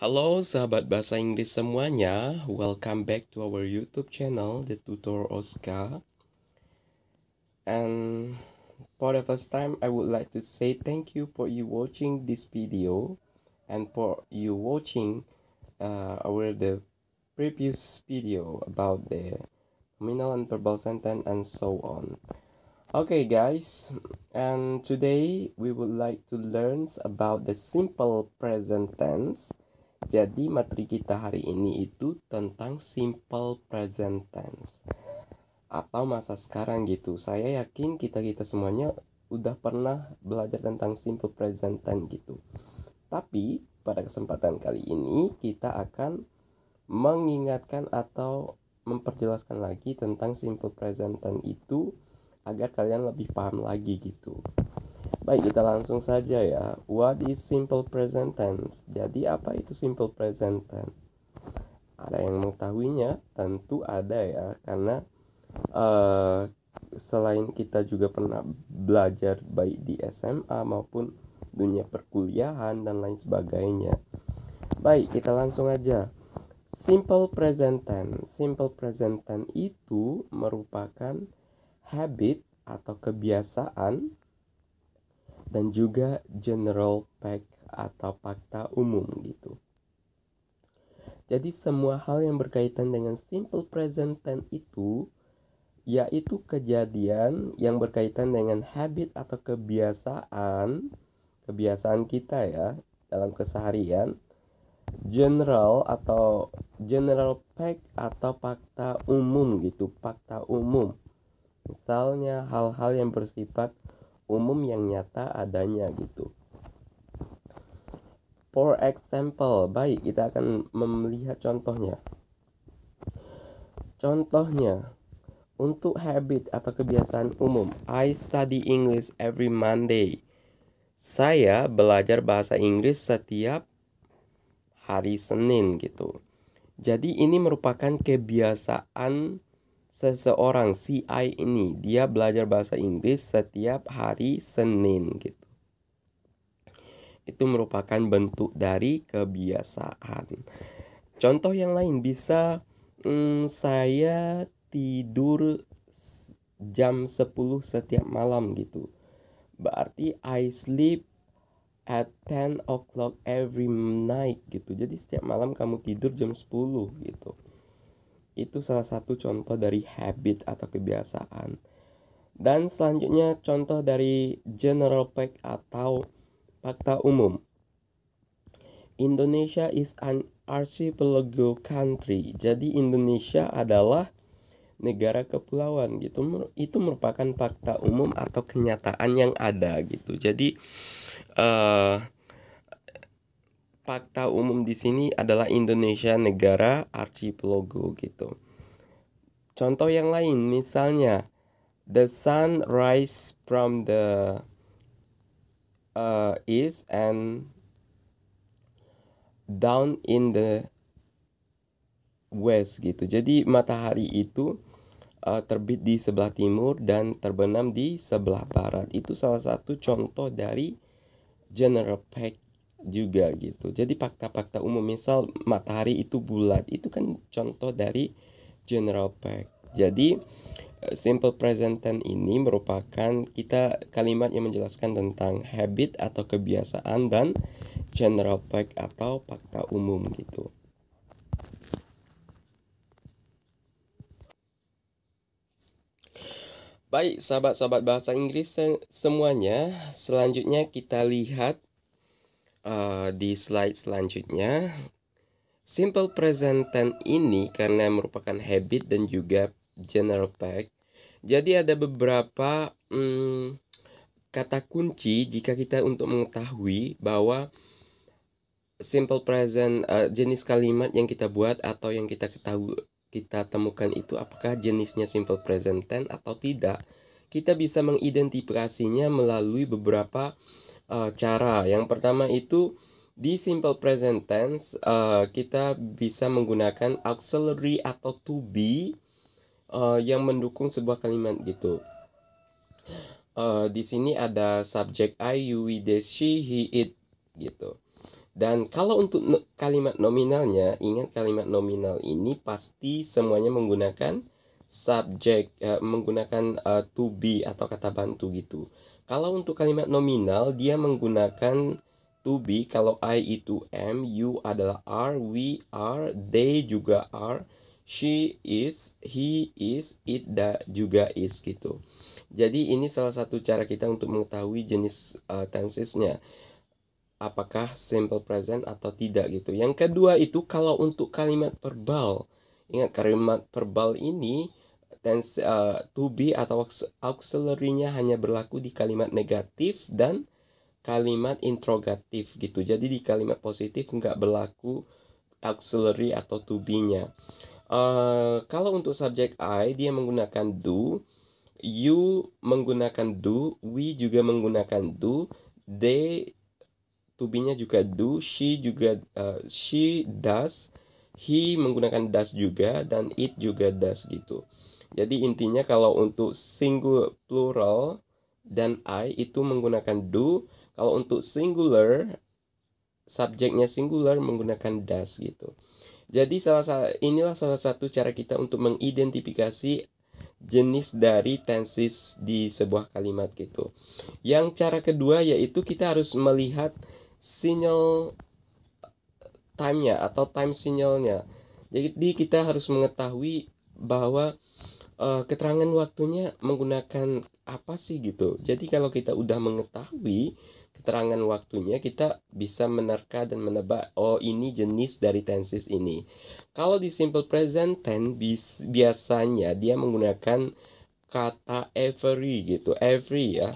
Halo sahabat bahasa Inggris semuanya, welcome back to our YouTube channel, The Tutor Oscar. And for the first time, I would like to say thank you for you watching this video and for you watching the previous video about the nominal and verbal sentence and so on. Okay guys, and today we would like to learn about the simple present tense. Jadi materi kita hari ini itu tentang simple present tense atau masa sekarang gitu. Saya yakin kita semuanya udah pernah belajar tentang simple present tense gitu. Tapi pada kesempatan kali ini kita akan mengingatkan atau memperjelaskan lagi tentang simple present tense itu agar kalian lebih paham lagi gitu. Baik, kita langsung saja ya. What is simple present tense? Jadi apa itu simple present tense? Ada yang mengetahuinya? Tentu ada ya, karena selain kita juga pernah belajar baik di SMA maupun dunia perkuliahan dan lain sebagainya. Baik, kita langsung aja. Simple present tense. Simple present tense itu merupakan habit atau kebiasaan dan juga general fact atau fakta umum gitu. Jadi semua hal yang berkaitan dengan simple present tense itu yaitu kejadian yang berkaitan dengan habit atau kebiasaan kita ya dalam keseharian, general fact atau fakta umum gitu, fakta umum. Misalnya hal-hal yang bersifat umum yang nyata adanya gitu. For example, baik kita akan melihat contohnya. Contohnya, untuk habit atau kebiasaan umum, I study English every Monday. Saya belajar bahasa Inggris setiap hari Senin gitu. Jadi ini merupakan kebiasaan seseorang, si I ini, dia belajar bahasa Inggris setiap hari Senin gitu. Itu merupakan bentuk dari kebiasaan. Contoh yang lain bisa saya tidur jam 10 setiap malam gitu. Berarti I sleep at 10 o'clock every night gitu. Jadi setiap malam kamu tidur jam 10 gitu. Itu salah satu contoh dari habit atau kebiasaan. Dan selanjutnya contoh dari general fact atau fakta umum. Indonesia is an archipelago country. Jadi Indonesia adalah negara kepulauan gitu. Itu merupakan fakta umum atau kenyataan yang ada gitu. Jadi fakta umum di sini adalah Indonesia negara archipelago gitu. Contoh yang lain misalnya the sun rise from the east and down in the west gitu. Jadi matahari itu terbit di sebelah timur dan terbenam di sebelah barat. Itu salah satu contoh dari general fact juga gitu. Jadi fakta-fakta umum, misal matahari itu bulat, itu kan contoh dari general fact. Jadi simple present tense ini merupakan kalimat yang menjelaskan tentang habit atau kebiasaan dan general fact atau fakta umum gitu. Baik, sahabat-sahabat bahasa Inggris semuanya, selanjutnya kita lihat di slide selanjutnya. Simple present tense ini karena merupakan habit dan juga general fact. Jadi ada beberapa kata kunci jika kita untuk mengetahui bahwa simple present jenis kalimat yang kita buat atau yang kita temukan itu apakah jenisnya simple present tense atau tidak. Kita bisa mengidentifikasinya melalui beberapa cara. Yang pertama itu di simple present tense kita bisa menggunakan auxiliary atau to be yang mendukung sebuah kalimat gitu. Di sini ada subjek I, you, we, they, she, he, it gitu. Dan kalau untuk kalimat nominalnya, ingat kalimat nominal ini pasti semuanya menggunakan subjek, menggunakan to be atau kata bantu gitu. Kalau untuk kalimat nominal dia menggunakan to be. Kalau I itu am, you adalah are, we are, they juga are, she is, he is, it juga is gitu. Jadi ini salah satu cara kita untuk mengetahui jenis tensesnya, apakah simple present atau tidak gitu. Yang kedua itu kalau untuk kalimat verbal. Ingat kalimat verbal ini tense to be atau auxiliary-nya hanya berlaku di kalimat negatif dan kalimat interrogatif gitu. Jadi di kalimat positif nggak berlaku auxiliary atau to be-nya. Kalau untuk subjek I dia menggunakan do, you menggunakan do, we juga menggunakan do, they to be-nya juga do, she juga she does, he menggunakan does juga, dan it juga does gitu. Jadi intinya kalau untuk singular plural dan I itu menggunakan do, kalau untuk singular subjeknya singular menggunakan does gitu. Jadi inilah salah satu cara kita untuk mengidentifikasi jenis dari tenses di sebuah kalimat gitu. Yang cara kedua yaitu kita harus melihat sinyal time-nya atau time sinyalnya. Jadi kita harus mengetahui bahwa keterangan waktunya menggunakan apa sih gitu. Jadi kalau kita udah mengetahui keterangan waktunya, kita bisa menerka dan menebak, oh ini jenis dari tenses ini. Kalau di simple present tense biasanya dia menggunakan kata every gitu, every ya.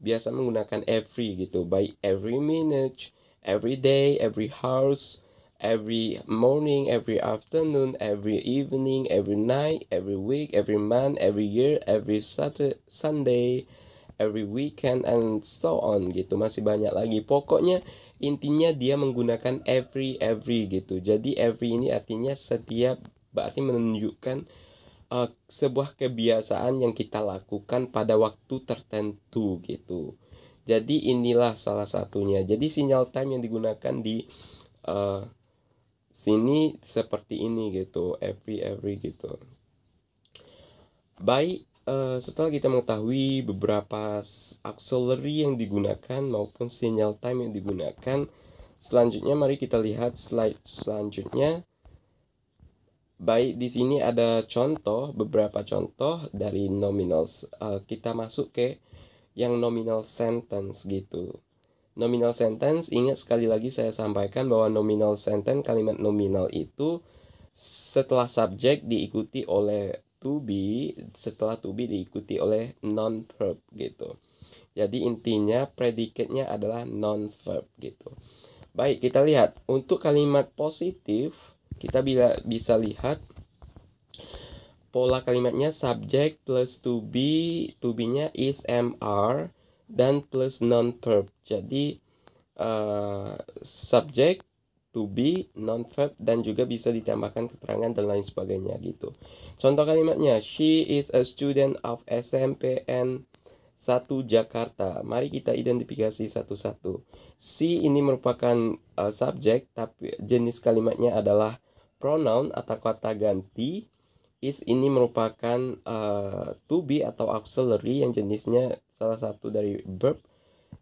Biasa menggunakan every gitu, by every minute, every day, every hours, every morning, every afternoon, every evening, every night, every week, every month, every year, every Saturday, Sunday, every weekend, and so on gitu. Masih banyak lagi. Pokoknya intinya dia menggunakan every gitu. Jadi every ini artinya setiap, berarti menunjukkan sebuah kebiasaan yang kita lakukan pada waktu tertentu gitu. Jadi inilah salah satunya. Jadi sinyal time yang digunakan di uh, sini seperti ini gitu, every gitu. Baik, setelah kita mengetahui beberapa auxiliary yang digunakan maupun sinyal time yang digunakan, selanjutnya mari kita lihat slide selanjutnya. Baik, di sini ada beberapa contoh dari nominal. Kita masuk ke yang nominal sentence gitu. Nominal sentence, ingat sekali lagi saya sampaikan bahwa nominal sentence, kalimat nominal itu setelah subjek diikuti oleh to be, setelah to be diikuti oleh non-verb gitu. Jadi intinya predikatnya adalah non-verb gitu. Baik, kita lihat untuk kalimat positif, kita bisa lihat pola kalimatnya subject plus to be-nya is am/are dan plus non-verb. Jadi subject, to be, non-verb, dan juga bisa ditambahkan keterangan dan lain sebagainya gitu. Contoh kalimatnya, she is a student of SMPN 1 Jakarta. Mari kita identifikasi satu-satu. She ini merupakan subjek, tapi jenis kalimatnya adalah pronoun atau kata ganti. Is ini merupakan to be atau auxiliary yang jenisnya salah satu dari verb.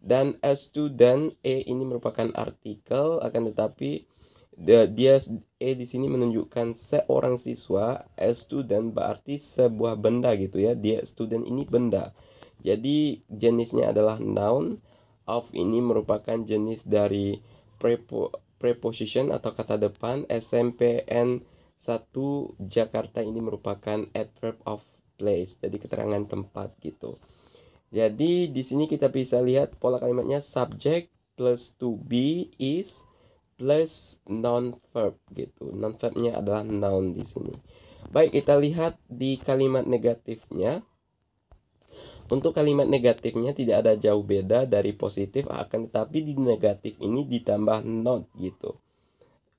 Dan a student, ini merupakan artikel, akan tetapi dia di sini menunjukkan seorang siswa. A student berarti sebuah benda gitu ya. Dia student ini benda. Jadi jenisnya adalah noun. Of ini merupakan jenis dari preposition atau kata depan. SMPN 1 Jakarta ini merupakan adverb of place. Jadi keterangan tempat gitu. Jadi di sini kita bisa lihat pola kalimatnya subject plus to be is plus non-verb gitu. Non-verbnya adalah noun di sini. Baik, kita lihat di kalimat negatifnya. Untuk kalimat negatifnya tidak ada jauh beda dari positif, akan tetapi di negatif ini ditambah not gitu.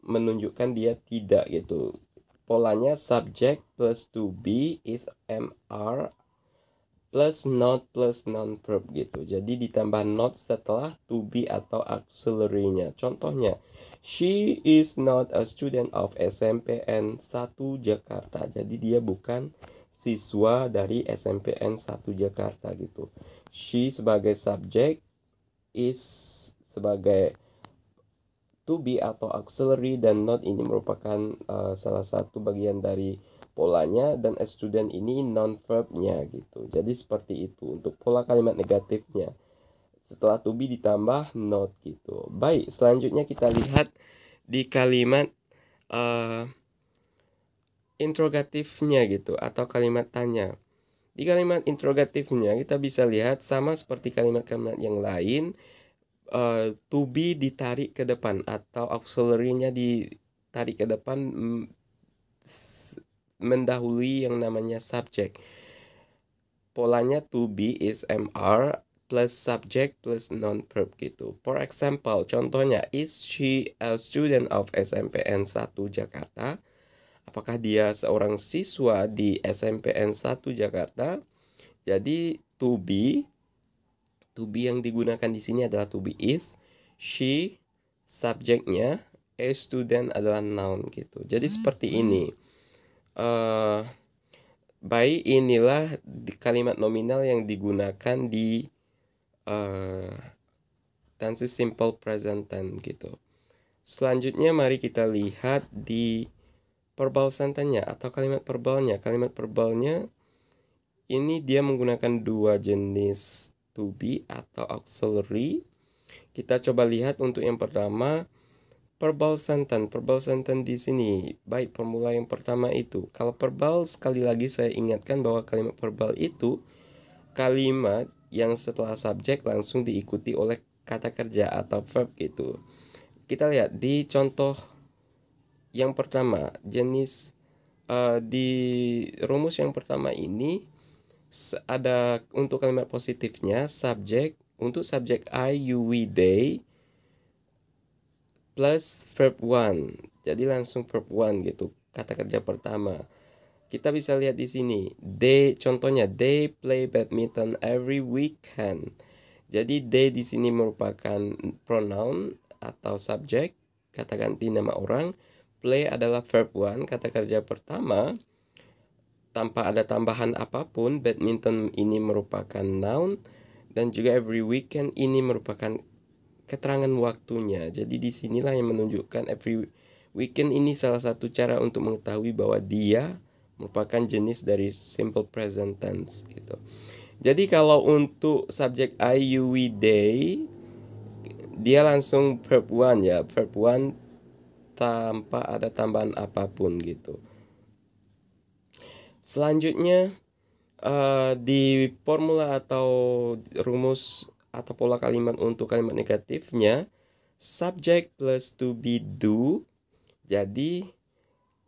Menunjukkan dia tidak gitu. Polanya subject plus to be is am/are plus not plus noun verb gitu. Jadi ditambah not setelah to be atau auxiliary-nya. Contohnya, she is not a student of SMPN 1 Jakarta. Jadi dia bukan siswa dari SMPN 1 Jakarta gitu. She sebagai subjek, is sebagai to be atau auxiliary, dan not ini merupakan salah satu bagian dari polanya, dan a student ini non verbnya gitu. Jadi seperti itu untuk pola kalimat negatifnya. Setelah to be ditambah not gitu. Baik, selanjutnya kita lihat di kalimat interrogatifnya gitu atau kalimat tanya. Di kalimat interrogatifnya kita bisa lihat sama seperti kalimat-kalimat yang lain, to be ditarik ke depan atau auxiliary-nya ditarik ke depan mendahului yang namanya subject. Polanya to be is MR plus subject plus noun verb gitu. For example, contohnya, is she a student of SMPN 1 Jakarta? Apakah dia seorang siswa di SMPN 1 Jakarta? Jadi to be yang digunakan di sini adalah to be is, she subjeknya, a student adalah noun gitu. Jadi seperti ini. By inilah kalimat nominal yang digunakan di tense simple present tense gitu. Selanjutnya mari kita lihat di verbal sentence-nya atau kalimat verbalnya. Kalimat verbalnya ini dia menggunakan dua jenis to be atau auxiliary. Kita coba lihat untuk yang pertama, verbal sentence. Verbal sentence di sini, baik formula yang pertama itu. Kalau verbal, sekali lagi saya ingatkan bahwa kalimat verbal itu kalimat yang setelah subjek langsung diikuti oleh kata kerja atau verb gitu. Kita lihat di contoh yang pertama, jenis di rumus yang pertama ini ada untuk kalimat positifnya subjek, untuk subjek I, you, we, they plus verb one. Jadi langsung verb one gitu, kata kerja pertama. Kita bisa lihat di sini, they, contohnya they play badminton every weekend. Jadi they di sini merupakan pronoun atau subjek, kata ganti nama orang. Play adalah verb one, kata kerja pertama. Tanpa ada tambahan apapun, badminton ini merupakan noun, dan juga every weekend ini merupakan keterangan waktunya. Jadi disinilah yang menunjukkan every weekend ini salah satu cara untuk mengetahui bahwa dia merupakan jenis dari simple present tense gitu. Jadi kalau untuk subjek I, you, we, they, dia langsung verb one ya, verb one tanpa ada tambahan apapun gitu. Selanjutnya di formula atau rumus atau pola kalimat untuk kalimat negatifnya, subject plus to be do. Jadi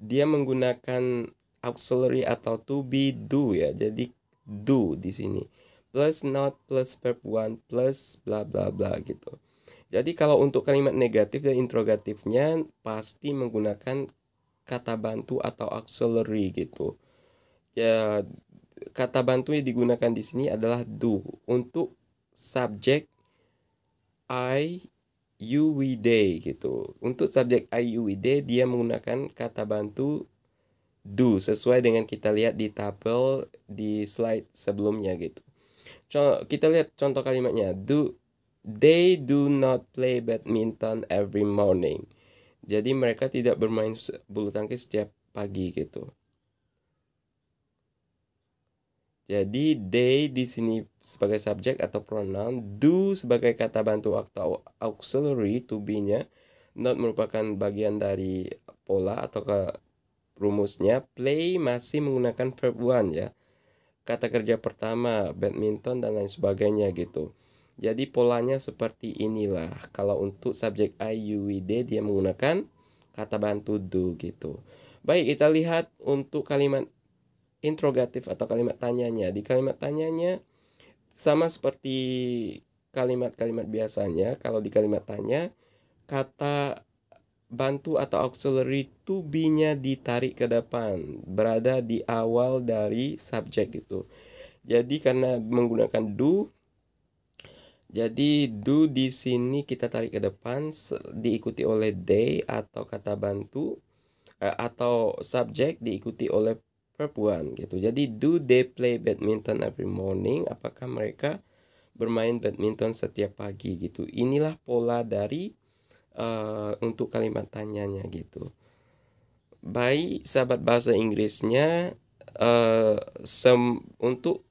dia menggunakan auxiliary atau to be do ya. Jadi do di sini plus not plus verb one plus bla bla bla gitu. Jadi kalau untuk kalimat negatif dan interrogatifnya pasti menggunakan kata bantu atau auxiliary gitu. Ya, kata bantu yang digunakan di sini adalah do. Untuk subjek I, you, we, they gitu. Untuk subjek I, you, we, they, dia menggunakan kata bantu do sesuai dengan kita lihat di tabel di slide sebelumnya gitu. Kita lihat contoh kalimatnya. They do not play badminton every morning. Jadi mereka tidak bermain bulu tangkis setiap pagi gitu. Jadi they di sini sebagai subjek atau pronoun, do sebagai kata bantu atau auxiliary to be-nya, not merupakan bagian dari pola atau rumusnya, play masih menggunakan verb one ya. Kata kerja pertama, badminton dan lain sebagainya gitu. Jadi polanya seperti inilah. Kalau untuk subjek I, you, we, they, dia menggunakan kata bantu do gitu. Baik, kita lihat untuk kalimat interrogatif atau kalimat tanyanya. Di kalimat tanyanya sama seperti kalimat-kalimat biasanya. Kalau di kalimat tanya, kata bantu atau auxiliary to be-nya ditarik ke depan, berada di awal dari subjek gitu. Jadi karena menggunakan do, jadi do di sini kita tarik ke depan diikuti oleh they atau kata bantu atau subjek diikuti oleh verb one gitu. Jadi do they play badminton every morning? Apakah mereka bermain badminton setiap pagi gitu. Inilah pola dari untuk kalimat tanyanya gitu. Baik, sahabat bahasa Inggrisnya, untuk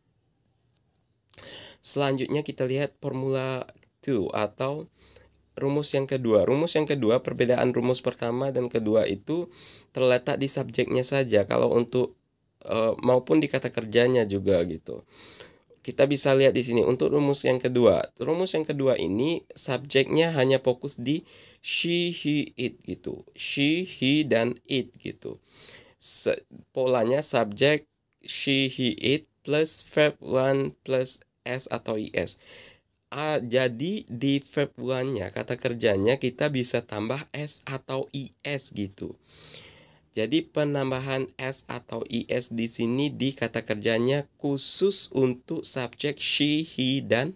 selanjutnya kita lihat formula 2 atau rumus yang kedua. Rumus yang kedua, perbedaan rumus pertama dan kedua itu terletak di subjeknya saja. Kalau untuk maupun di kata kerjanya juga gitu. Kita bisa lihat di sini untuk rumus yang kedua. Rumus yang kedua ini subjeknya hanya fokus di she, he, it gitu. She, he, dan it gitu. Polanya subjek she, he, it plus verb one plus s atau is. Jadi di verb one-nya, kata kerjanya kita bisa tambah s atau is gitu. Jadi penambahan s atau is di sini di kata kerjanya khusus untuk subjek she, he, dan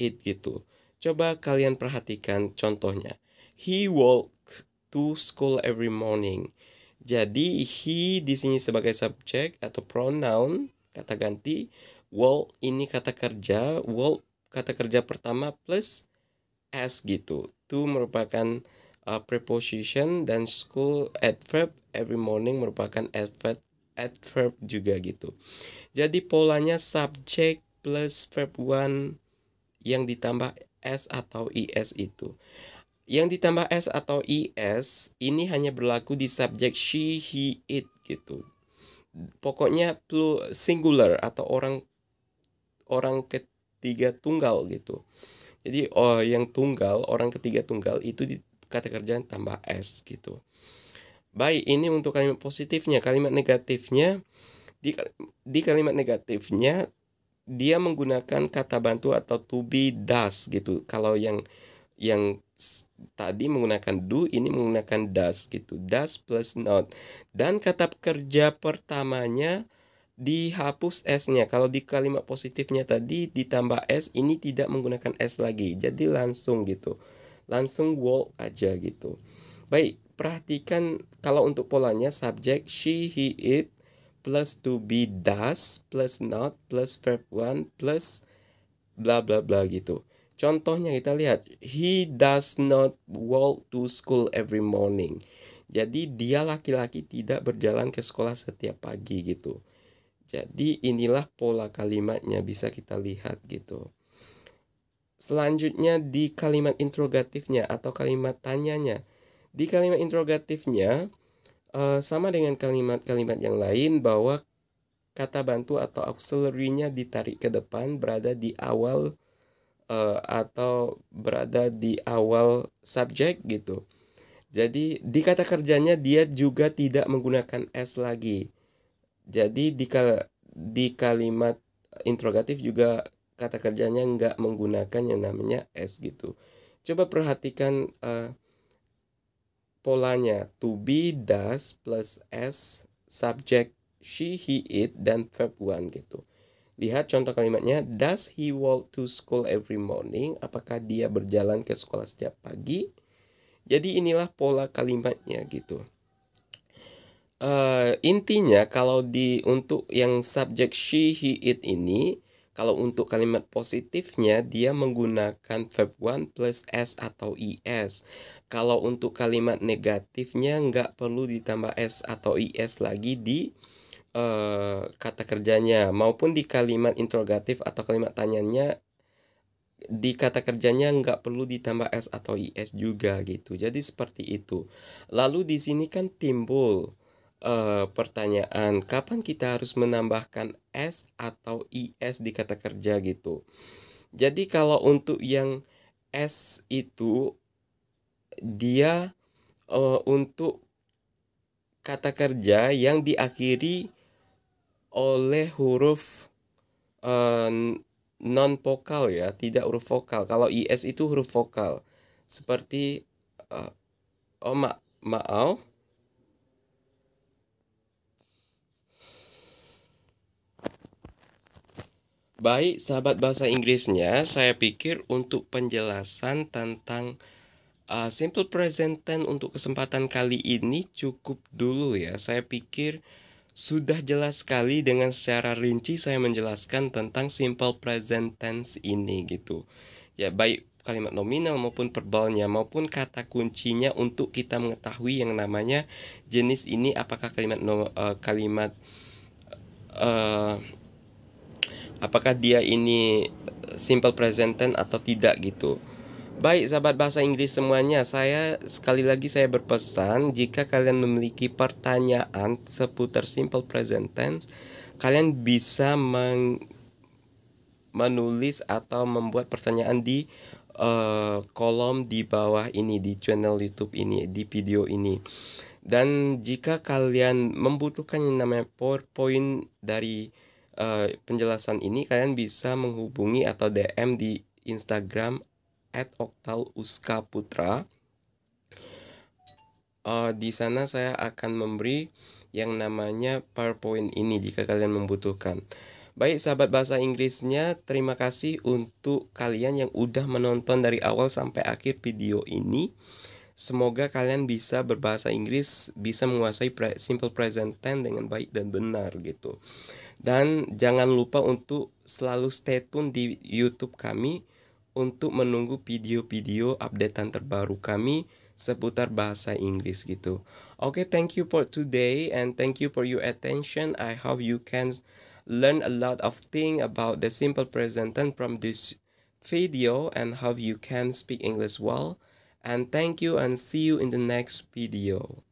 it gitu. Coba kalian perhatikan contohnya. He walks to school every morning. Jadi he di sini sebagai subjek atau pronoun kata ganti. Walk ini kata kerja. Walk kata kerja pertama plus s gitu. To merupakan preposition dan school adverb every morning merupakan adverb juga gitu. Jadi polanya subject plus verb one yang ditambah s atau is itu. Yang ditambah s atau is ini hanya berlaku di subjek she, he, it gitu. Pokoknya singular atau orang ketiga tunggal gitu. Jadi yang tunggal, orang ketiga tunggal itu di kata kerja tambah s gitu. Baik, ini untuk kalimat positifnya. Kalimat negatifnya, di kalimat negatifnya dia menggunakan kata bantu atau to be does gitu. Kalau yang tadi menggunakan do, ini menggunakan does gitu. Does plus not. Dan kata kerja pertamanya dihapus s-nya. Kalau di kalimat positifnya tadi ditambah s, ini tidak menggunakan s lagi. Jadi langsung gitu. Langsung walk aja gitu. Baik, perhatikan kalau untuk polanya subjek she, he, it plus to be does plus not plus verb one plus bla bla bla gitu. Contohnya kita lihat, he does not walk to school every morning. Jadi dia laki-laki tidak berjalan ke sekolah setiap pagi gitu. Jadi inilah pola kalimatnya bisa kita lihat gitu. Selanjutnya di kalimat interrogatifnya atau kalimat tanyanya. Di kalimat interrogatifnya sama dengan kalimat-kalimat yang lain bahwa kata bantu atau auxiliary-nya ditarik ke depan berada di awal atau berada di awal subjek gitu. Jadi di kata kerjanya dia juga tidak menggunakan s lagi. Jadi di kalimat interrogatif juga kata kerjanya nggak menggunakan yang namanya s gitu. Coba perhatikan polanya. To be, does, plus s, subject she, he, it, dan verb one gitu. Lihat contoh kalimatnya. Does he walk to school every morning? Apakah dia berjalan ke sekolah setiap pagi? Jadi inilah pola kalimatnya gitu. Intinya kalau untuk yang subjek she, he, it ini, kalau untuk kalimat positifnya dia menggunakan verb one plus s atau is. Kalau untuk kalimat negatifnya nggak perlu ditambah s atau is lagi di kata kerjanya, maupun di kalimat interrogatif atau kalimat tanyanya di kata kerjanya nggak perlu ditambah s atau is juga gitu. Jadi seperti itu. Lalu di sini kan timbul pertanyaan, kapan kita harus menambahkan s atau is di kata kerja gitu. Jadi kalau untuk yang s itu dia untuk kata kerja yang diakhiri oleh huruf non vokal ya, tidak huruf vokal. Kalau is itu huruf vokal. Seperti maaf. Baik, sahabat bahasa Inggrisnya, saya pikir untuk penjelasan tentang simple present tense untuk kesempatan kali ini cukup dulu ya. Saya pikir sudah jelas sekali dengan secara rinci saya menjelaskan tentang simple present tense ini gitu. Ya, baik kalimat nominal maupun verbalnya maupun kata kuncinya untuk kita mengetahui yang namanya jenis ini apakah kalimat eh, apakah dia ini simple present tense atau tidak gitu. Baik sahabat bahasa Inggris semuanya, sekali lagi saya berpesan jika kalian memiliki pertanyaan seputar simple present tense, kalian bisa menulis atau membuat pertanyaan di kolom di bawah ini di channel YouTube ini, di video ini. Dan jika kalian membutuhkan yang namanya PowerPoint dari penjelasan ini, kalian bisa menghubungi atau DM di Instagram @oktaluskaputra. Di sana saya akan memberi yang namanya PowerPoint ini jika kalian membutuhkan. Baik sahabat bahasa Inggrisnya, terima kasih untuk kalian yang udah menonton dari awal sampai akhir video ini. Semoga kalian bisa berbahasa Inggris, bisa menguasai simple present tense dengan baik dan benar gitu. Dan jangan lupa untuk selalu stay tune di YouTube kami untuk menunggu video-video updatean terbaru kami seputar bahasa Inggris gitu. Okay, thank you for today and thank you for your attention. I hope you can learn a lot of things about the simple present tense from this video and how you can speak English well. And thank you and see you in the next video.